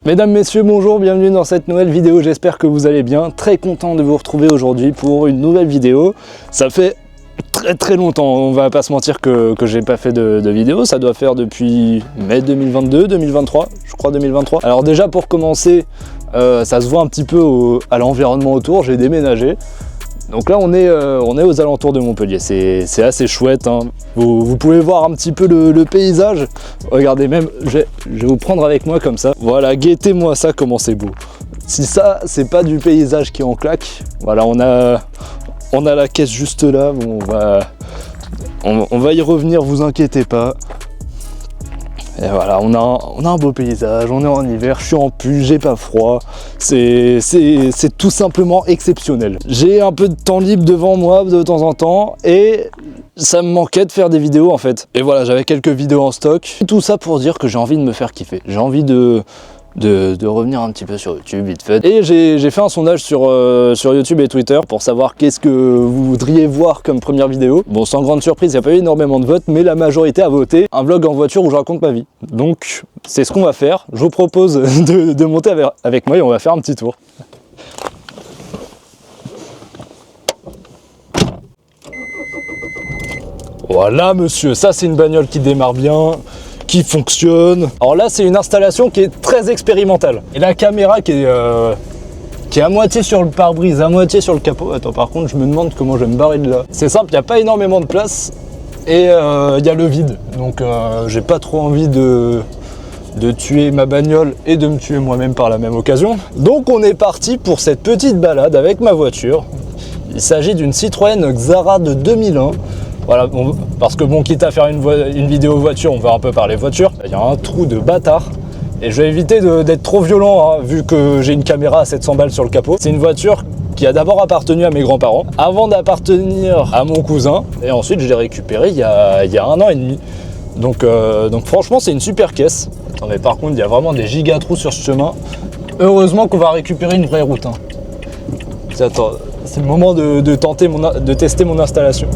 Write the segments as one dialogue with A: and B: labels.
A: Mesdames, messieurs, bonjour, bienvenue dans cette nouvelle vidéo, j'espère que vous allez bien. Très content de vous retrouver aujourd'hui pour une nouvelle vidéo. Ça fait très longtemps, on va pas se mentir que j'ai pas fait de vidéo, ça doit faire depuis mai 2022, 2023, je crois 2023. Alors déjà pour commencer, ça se voit un petit peu à l'environnement autour, j'ai déménagé. Donc là on est aux alentours de Montpellier, c'est assez chouette, hein. Vous pouvez voir un petit peu le paysage. Regardez même, je vais vous prendre avec moi comme ça. Voilà, guettez-moi ça, comment c'est beau. Si ça, c'est pas du paysage qui en claque, voilà, on a la caisse juste là, bon, on va y revenir, vous inquiétez pas. Et voilà, on a un beau paysage, on est en hiver, je suis en pull, j'ai pas froid, c'est tout simplement exceptionnel. J'ai un peu de temps libre devant moi de temps en temps et ça me manquait de faire des vidéos en fait. Et voilà, j'avais quelques vidéos en stock. Tout ça pour dire que j'ai envie de me faire kiffer, j'ai envie de revenir un petit peu sur YouTube vite fait. Et j'ai fait un sondage sur YouTube et Twitter pour savoir qu'est-ce que vous voudriez voir comme première vidéo. Bon, sans grande surprise, il n'y a pas eu énormément de votes, mais la majorité a voté un vlog en voiture où je raconte ma vie. Donc c'est ce qu'on va faire. Je vous propose de monter avec moi et on va faire un petit tour. Voilà monsieur, ça c'est une bagnole qui démarre bien, qui fonctionne. Alors là c'est une installation qui est très expérimentale. Et la caméra qui est à moitié sur le pare-brise, à moitié sur le capot. Attends, par contre je me demande comment je vais me barrer de là. C'est simple, il n'y a pas énormément de place et il y a le vide. Donc j'ai pas trop envie de tuer ma bagnole et de me tuer moi-même par la même occasion. Donc on est parti pour cette petite balade avec ma voiture. Il s'agit d'une Citroën Xara de 2001. Voilà, parce que bon, quitte à faire une vidéo voiture, on va un peu parler voiture. Il y a un trou de bâtard et je vais éviter d'être trop violent, hein, vu que j'ai une caméra à 700 balles sur le capot. C'est une voiture qui a d'abord appartenu à mes grands-parents, avant d'appartenir à mon cousin, et ensuite je l'ai récupérée il y a 1 an et demi. Donc franchement, c'est une super caisse. Non, mais par contre, il y a vraiment des giga trous sur ce chemin. Heureusement qu'on va récupérer une vraie route, hein. Attends, c'est le moment de tester mon installation.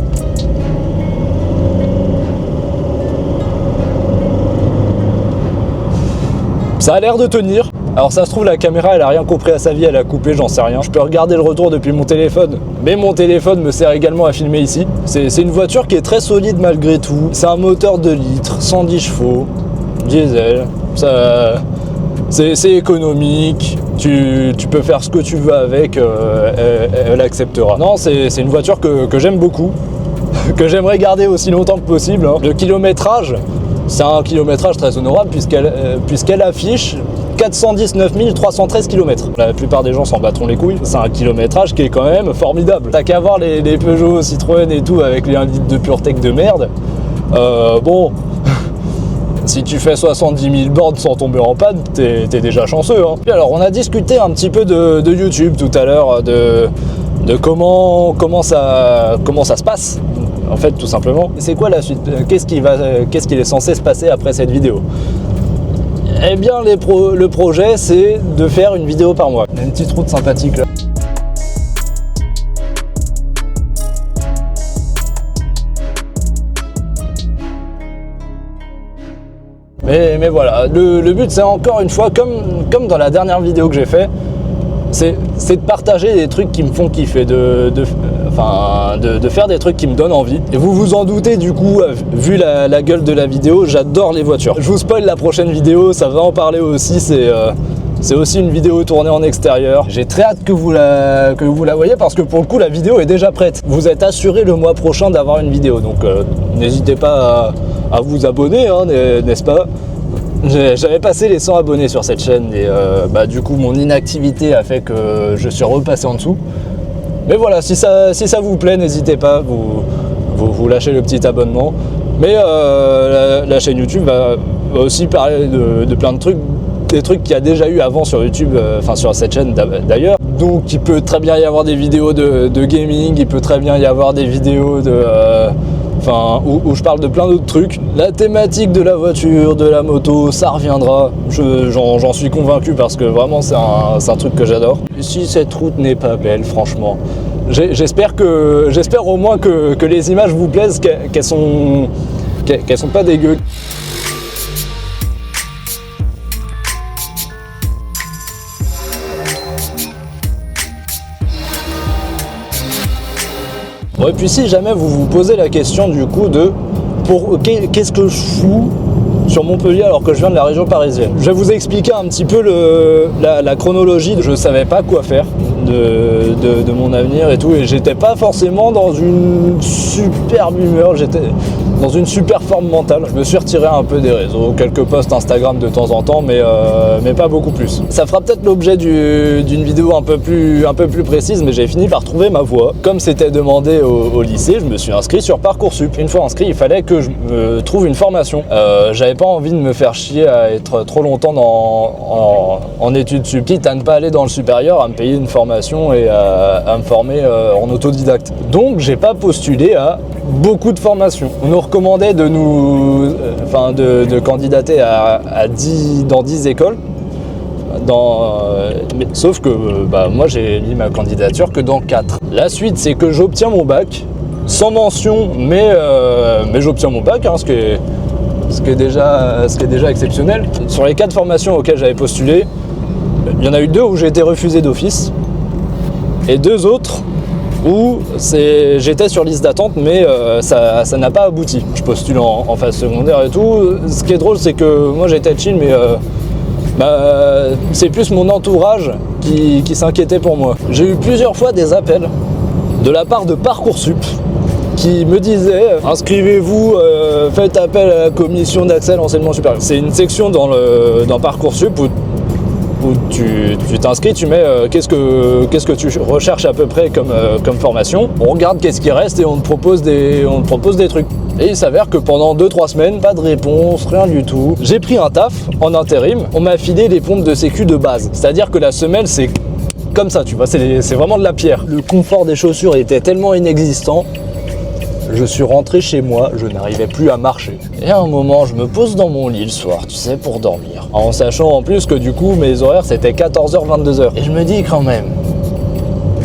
A: Ça a l'air de tenir. Alors ça se trouve, la caméra elle a rien compris à sa vie, elle a coupé, j'en sais rien. Je peux regarder le retour depuis mon téléphone, mais mon téléphone me sert également à filmer ici. C'est une voiture qui est très solide malgré tout. C'est un moteur 2 litres, 110 chevaux, diesel. C'est économique, tu peux faire ce que tu veux avec, elle acceptera. Non, c'est une voiture que j'aime beaucoup, que j'aimerais garder aussi longtemps que possible, hein. Le kilométrage, c'est un kilométrage très honorable puisqu'elle affiche 419 313 km. La plupart des gens s'en battront les couilles. C'est un kilométrage qui est quand même formidable. T'as qu'à voir les Peugeot, Citroën et tout avec les 1 litre de PureTech de merde. Bon, si tu fais 70 000 bornes sans tomber en panne, t'es déjà chanceux, hein. Puis alors on a discuté un petit peu de YouTube tout à l'heure, de comment ça se passe. En fait, tout simplement, c'est quoi la suite? Qu'est-ce qu'il est censé se passer après cette vidéo? Eh bien, le projet, c'est de faire une vidéo par mois. Il y a une petite route sympathique là. Mais voilà, le but, c'est encore une fois, comme dans la dernière vidéo que j'ai fait, c'est de partager des trucs qui me font kiffer, de faire des trucs qui me donnent envie. Et vous vous en doutez du coup, vu la gueule de la vidéo, j'adore les voitures. Je vous spoil la prochaine vidéo, ça va en parler aussi, c'est aussi une vidéo tournée en extérieur. J'ai très hâte que vous la voyez parce que pour le coup la vidéo est déjà prête. Vous êtes assuré le mois prochain d'avoir une vidéo, donc n'hésitez pas à vous abonner, hein, n'est-ce pas? J'avais passé les 100 abonnés sur cette chaîne et du coup mon inactivité a fait que je suis repassé en dessous. Mais voilà, si ça vous plaît, n'hésitez pas, vous lâchez le petit abonnement. Mais la chaîne YouTube va aussi parler de plein de trucs, des trucs qu'il y a déjà eu avant sur YouTube, sur cette chaîne d'ailleurs. Donc il peut très bien y avoir des vidéos de gaming, il peut très bien y avoir des vidéos où je parle de plein d'autres trucs. La thématique de la voiture, de la moto, ça reviendra. J'en suis convaincu parce que vraiment c'est un truc que j'adore. Si cette route n'est pas belle, franchement, j'espère au moins que les images vous plaisent, qu'elles sont pas dégueu. Bon, et puis si jamais vous vous posez la question du coup de qu'est-ce que je fous sur Montpellier alors que je viens de la région parisienne. Je vais vous expliquer un petit peu la chronologie. Je savais pas quoi faire de mon avenir et tout, et j'étais pas forcément dans une superbe humeur, j'étais dans une super forme mentale. Je me suis retiré un peu des réseaux, quelques posts Instagram de temps en temps, mais pas beaucoup plus. Ça fera peut-être l'objet d'une vidéo un peu plus précise, mais j'ai fini par trouver ma voie. Comme c'était demandé au lycée, je me suis inscrit sur Parcoursup. Une fois inscrit, il fallait que je me trouve une formation. J'avais pas envie de me faire chier à être trop longtemps en études sup, quitte à ne pas aller dans le supérieur, à me payer une formation et à me former en autodidacte. Donc j'ai pas postulé à beaucoup de formations. On nous recommandait de candidater dans 10 écoles. Sauf que moi j'ai mis ma candidature que dans 4. La suite, c'est que j'obtiens mon bac sans mention, mais j'obtiens mon bac, hein, ce qui est déjà exceptionnel. Sur les 4 formations auxquelles j'avais postulé, il y en a eu 2 où j'ai été refusé d'office et 2 autres où j'étais sur liste d'attente, mais ça n'a pas abouti. Je postule en phase secondaire et tout. Ce qui est drôle, c'est que moi j'étais chill, mais c'est plus mon entourage qui s'inquiétait pour moi. J'ai eu plusieurs fois des appels de la part de Parcoursup qui me disaient inscrivez-vous, faites appel à la commission d'accès à l'enseignement supérieur. C'est une section dans Parcoursup où tu t'inscris, tu mets qu'est-ce que tu recherches à peu près comme formation. On regarde qu'est-ce qui reste et on te propose des trucs. Et il s'avère que pendant 2-3 semaines, pas de réponse, rien du tout. J'ai pris un taf en intérim, on m'a filé les pompes de sécu de base. C'est-à-dire que la semelle, c'est comme ça, tu vois, c'est vraiment de la pierre. Le confort des chaussures était tellement inexistant, je suis rentré chez moi, je n'arrivais plus à marcher. Et à un moment, je me pose dans mon lit le soir, tu sais, pour dormir. En sachant en plus que du coup, mes horaires, c'était 14h, 22h. Et je me dis quand même,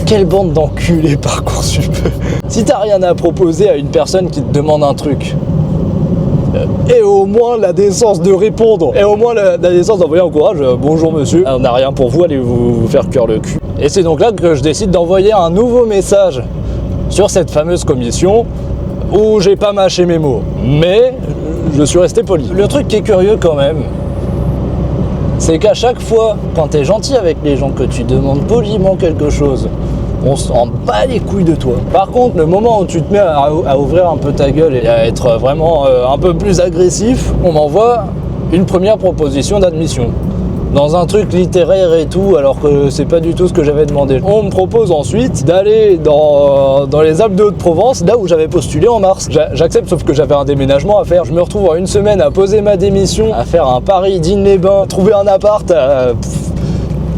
A: quelle bande d'enculés Parcoursup. Si t'as rien à proposer à une personne qui te demande un truc, et au moins la décence de répondre, et au moins la décence d'envoyer un courage, bonjour monsieur, on n'a rien pour vous, allez vous faire cuire le cul. Et c'est donc là que je décide d'envoyer un nouveau message sur cette fameuse commission où j'ai pas mâché mes mots, mais je suis resté poli. Le truc qui est curieux quand même, c'est qu'à chaque fois, quand t'es gentil avec les gens, que tu demandes poliment quelque chose, on s'en bat les couilles de toi. Par contre, le moment où tu te mets à ouvrir un peu ta gueule et à être vraiment un peu plus agressif, on m'envoie une première proposition d'admission. Dans un truc littéraire et tout, alors que c'est pas du tout ce que j'avais demandé. On me propose ensuite d'aller dans les Alpes de Haute-Provence, là où j'avais postulé en mars. J'accepte, sauf que j'avais un déménagement à faire. Je me retrouve en une semaine à poser ma démission, à faire un Paris-Digne-les-Bains, trouver un appart,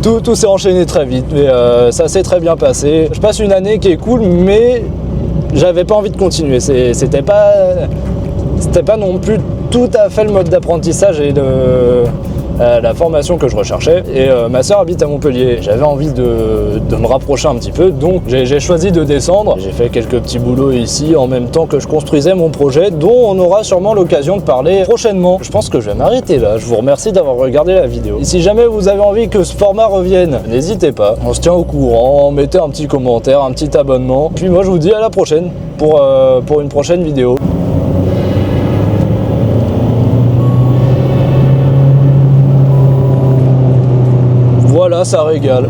A: tout s'est enchaîné très vite, mais ça s'est très bien passé. Je passe une année qui est cool, mais j'avais pas envie de continuer. C'était pas non plus tout à fait le mode d'apprentissage et la formation que je recherchais. Et ma soeur habite à Montpellier. J'avais envie de me rapprocher un petit peu, donc j'ai choisi de descendre. J'ai fait quelques petits boulots ici en même temps que je construisais mon projet, dont on aura sûrement l'occasion de parler prochainement. Je pense que je vais m'arrêter là. Je vous remercie d'avoir regardé la vidéo. Et si jamais vous avez envie que ce format revienne, n'hésitez pas. On se tient au courant, mettez un petit commentaire, un petit abonnement. Puis moi je vous dis à la prochaine pour une prochaine vidéo. Voilà, ça régale.